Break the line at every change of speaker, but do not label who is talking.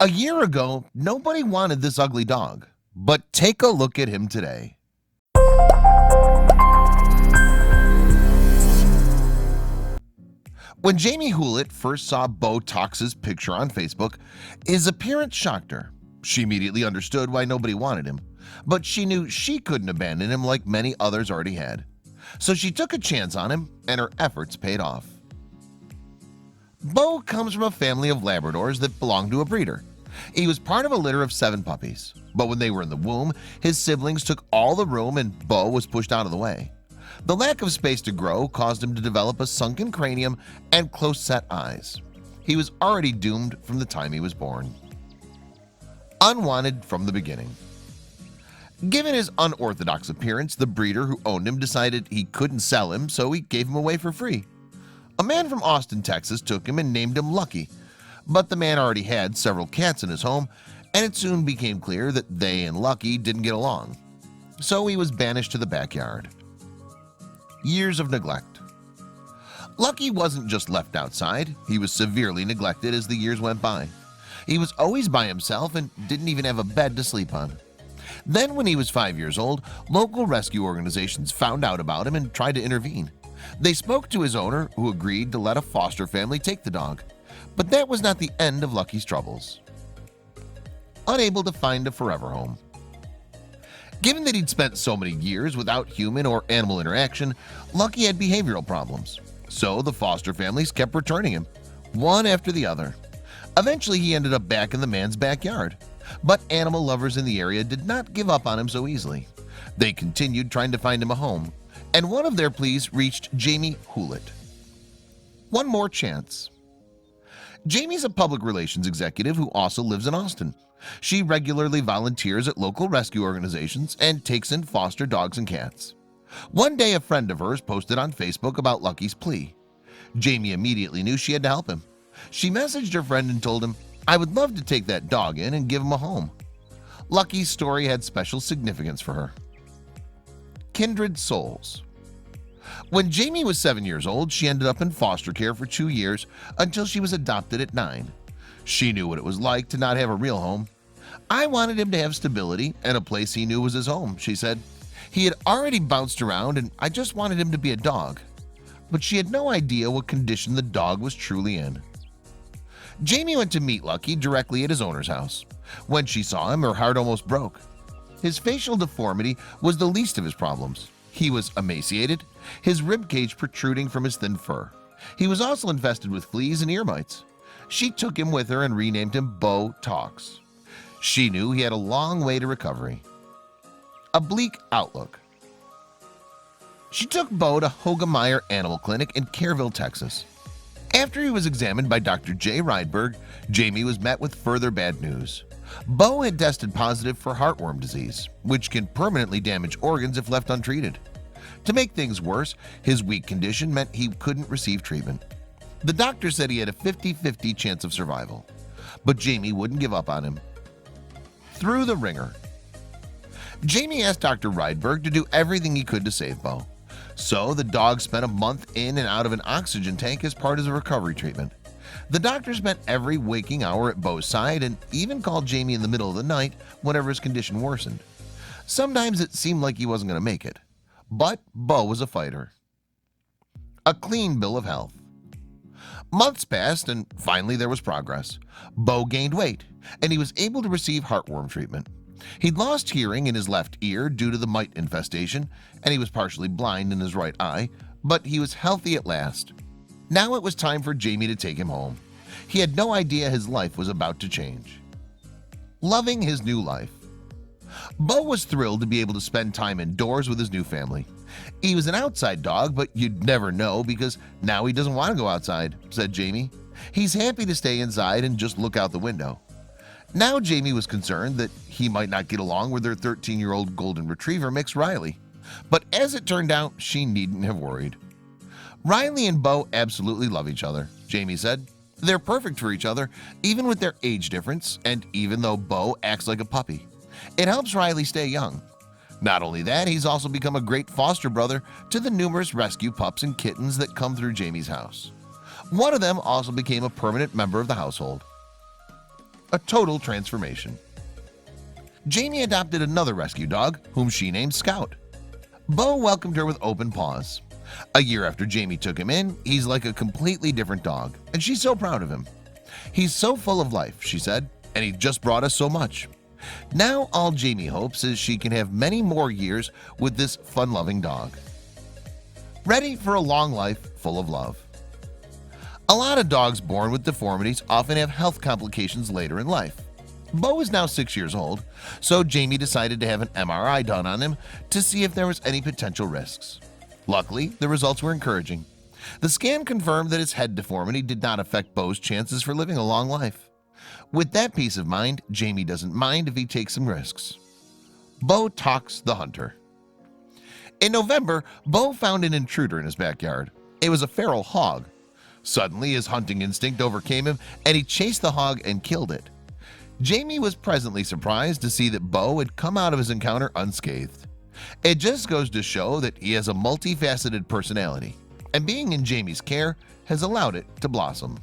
A year ago, nobody wanted this ugly dog, but take a look at him today. When Jamie Hewlett first saw BEAUX's picture on Facebook, his appearance shocked her. She immediately understood why nobody wanted him, but she knew she couldn't abandon him like many others already had. So she took a chance on him, and her efforts paid off. BEAUX comes from a family of Labradors that belonged to a breeder. He was part of a litter of 7 puppies, but when they were in the womb, his siblings took all the room and BEAUX was pushed out of the way. The lack of space to grow caused him to develop a sunken cranium and close-set eyes. He was already doomed from the time he was born. Unwanted from the beginning. Given his unorthodox appearance, the breeder who owned him decided he couldn't sell him, so he gave him away for free. A man from Austin, Texas took him and named him Lucky, but the man already had several cats in his home, and it soon became clear that they and Lucky didn't get along. So he was banished to the backyard. Years of neglect. Lucky wasn't just left outside, he was severely neglected as the years went by. He was always by himself and didn't even have a bed to sleep on. Then when he was 5 years old, local rescue organizations found out about him and tried to intervene. They spoke to his owner, who agreed to let a foster family take the dog. But that was not the end of Lucky's troubles. Unable to find a forever home. Given that he'd spent so many years without human or animal interaction, Lucky had behavioral problems. So the foster families kept returning him, one after the other. Eventually he ended up back in the man's backyard. But animal lovers in the area did not give up on him so easily. They continued trying to find him a home, and one of their pleas reached Jamie Hewlett. One more chance. Jamie's a public relations executive who also lives in Austin. She regularly volunteers at local rescue organizations and takes in foster dogs and cats. One day a friend of hers posted on Facebook about Lucky's plea. Jamie immediately knew she had to help him. She messaged her friend and told him, "I would love to take that dog in and give him a home." Lucky's story had special significance for her. Kindred souls. When Jamie was 7 years old, she ended up in foster care for 2 years until she was adopted at 9. She knew what it was like to not have a real home. "I wanted him to have stability and a place he knew was his home," she said. "He had already bounced around and I just wanted him to be a dog." But she had no idea what condition the dog was truly in. Jamie went to meet Lucky directly at his owner's house. When she saw him, her heart almost broke. His facial deformity was the least of his problems. He was emaciated, his ribcage protruding from his thin fur. He was also infested with fleas and ear mites. She took him with her and renamed him BEAUX. She knew he had a long way to recovery. A bleak outlook. She took Beau to Hogemeyer Animal Clinic in Kerrville, Texas. After he was examined by Dr. J. Rydberg, Jamie was met with further bad news. Beau had tested positive for heartworm disease, which can permanently damage organs if left untreated. To make things worse, his weak condition meant he couldn't receive treatment. The doctor said he had a 50-50 chance of survival, but Jamie wouldn't give up on him. Through the ringer. Jamie asked Dr. Rydberg to do everything he could to save Beau. So the dog spent a month in and out of an oxygen tank as part of the recovery treatment. The doctor spent every waking hour at Beau's side and even called Jamie in the middle of the night whenever his condition worsened. Sometimes it seemed like he wasn't going to make it, but Beau was a fighter. A clean bill of health. Months passed and finally there was progress. Beau gained weight and he was able to receive heartworm treatment. He'd lost hearing in his left ear due to the mite infestation, and he was partially blind in his right eye, but he was healthy at last. Now it was time for Jamie to take him home. He had no idea his life was about to change. Loving his new life. Beau was thrilled to be able to spend time indoors with his new family. He was an outside dog, but you'd never know because now he doesn't want to go outside, said Jamie. He's happy to stay inside and just look out the window. Now Jamie was concerned that he might not get along with their 13-year-old golden retriever mix Riley. But as it turned out, she needn't have worried. Riley and Beau absolutely love each other, Jamie said. They're perfect for each other, even with their age difference, and even though Beau acts like a puppy. It helps Riley stay young. Not only that, he's also become a great foster brother to the numerous rescue pups and kittens that come through Jamie's house. One of them also became a permanent member of the household. a total transformation. Jamie adopted another rescue dog, whom she named Scout. Beau welcomed her with open paws. A year after Jamie took him in, he's like a completely different dog, and she's so proud of him. He's so full of life, she said, and he just brought us so much. Now all Jamie hopes is she can have many more years with this fun-loving dog. Ready for a long life full of love. A lot of dogs born with deformities often have health complications later in life. Beau is now 6 years old, so Jamie decided to have an MRI done on him to see if there was any potential risks. Luckily, the results were encouraging. The scan confirmed that his head deformity did not affect Beau's chances for living a long life. With that peace of mind, Jamie doesn't mind if he takes some risks. Beau talks the hunter. In November, Beau found an intruder in his backyard. It was a feral hog. Suddenly, his hunting instinct overcame him, and he chased the hog and killed it. Jamie was pleasantly surprised to see that Beau had come out of his encounter unscathed. It just goes to show that he has a multifaceted personality, and being in Jamie's care has allowed it to blossom.